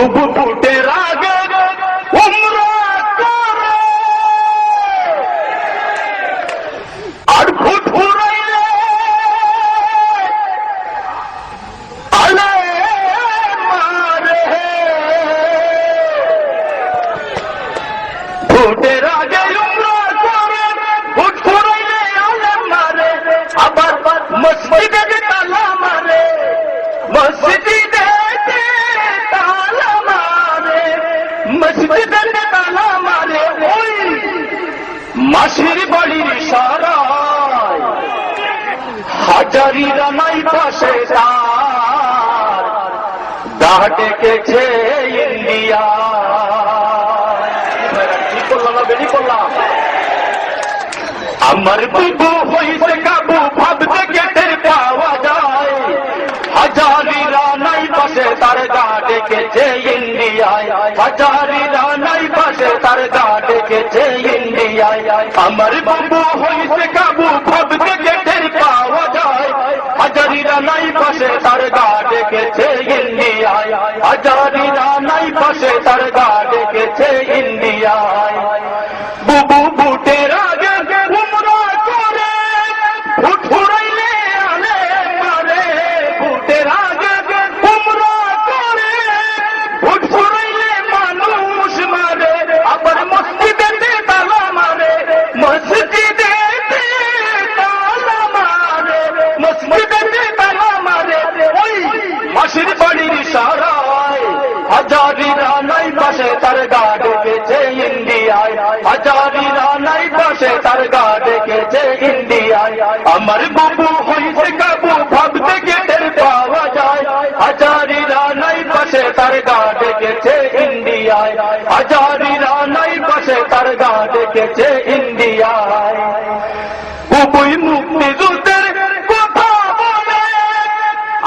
বুবু ফুটের আগে উমরা করে আর ফুট ফুরাইলে আলে মারে ফুটের আগে উমরা করে ফুট ফুরাইলে আলে মারে আবার মসজিদে তালা মারে মসজিদে মসজিদে তালা মারে ওই মাসির বাড়ির সারায় হাজারিরা নাই পাশে তার দাহ ডেকেছে ইন্ডিয়া। কি করলাম না বেরি করলাম। আমার বুবু হইছে কাবু ভাবতে গেটের পাওয়া যায় হাজারিরা নাই পাশে তার গা ডেকেছে ইন্ডিয়ায় হাজারিরা নাই পাশে তার গা ডেকেছে ইন্ডিয়ায়। আমার বুবু হইছে কাবু ভাবতে গেটের পাওয়া যায় হাজারিরা নাই পাশে তার গা ডেকেছে ইন্ডিয়ায় হাজারিরা নাই পাশে তার গা ডেকেছে ইন্ডিয়ায়। বুবু বুটের আগে উমরা করে ফুট ফুরাইলে আলে মারে বুটের আগে উমরা করে ফুট ফুরাইলে মানুষ মারে আবার মসজিদে তালা মারে মসজিদে তালা মারে মসজিদে তালা মারে ওই মাসির বাড়ির সারায় হাজারিরা নাই পাশে তার গা ডেকেছে ইন্ডিয়ায় হাজারিরা নাই পাশে তার গা ডেকেছে ইন্ডিয়ায়। আমার বুবু হইছে কাবু ভাবতে গেটের পাওয়া যায় হাজারিরা নাই পাশে তার গা ডেকেছে ইন্ডিয়ায় হাজারিরা নাই পাশে তার গা ডেকেছে ইন্ডিয়ায়। বুবুই মুক্তিযুদ্ধের কথা বলে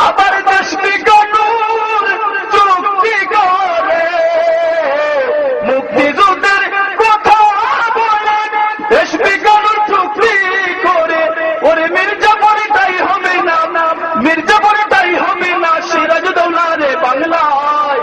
আবার দেশ বিগণুর চুক্তি করে মুক্তিযুদ্ধের কথা বলে দেশ বিগণুর চুক্তি করে ওরে মির্জাপুরে তাই হবে না মির্জাপুরে তাই হবে না সিরাজউদ্দৌলা রে বাংলায়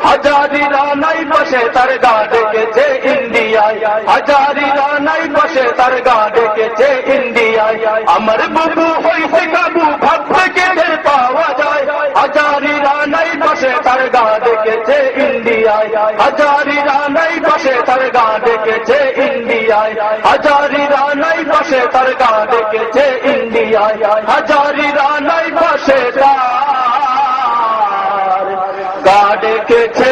হাজারিরা নাই পাশে তার গা ডেকেছে ইন্ডিয়ায় হাজারিরা নাই পাশে তার গা ডেকেছে ইন্ডিয়ায়। আমার বুবু হইছে কাবু ভাবতে গেটের পাওয়া যায় হাজারিরা নাই পাশে তার গা ডেকেছে ইন্ডিয়ায় হাজারিরা নাই পাশে তার গা ডেকেছে ইন্ডিয়ায় হাজারিরা নাই পাশে তার গা ডেকেছে ইন্ডিয়ায় হাজারিরা নাই পাশে তার গা ডেকেছে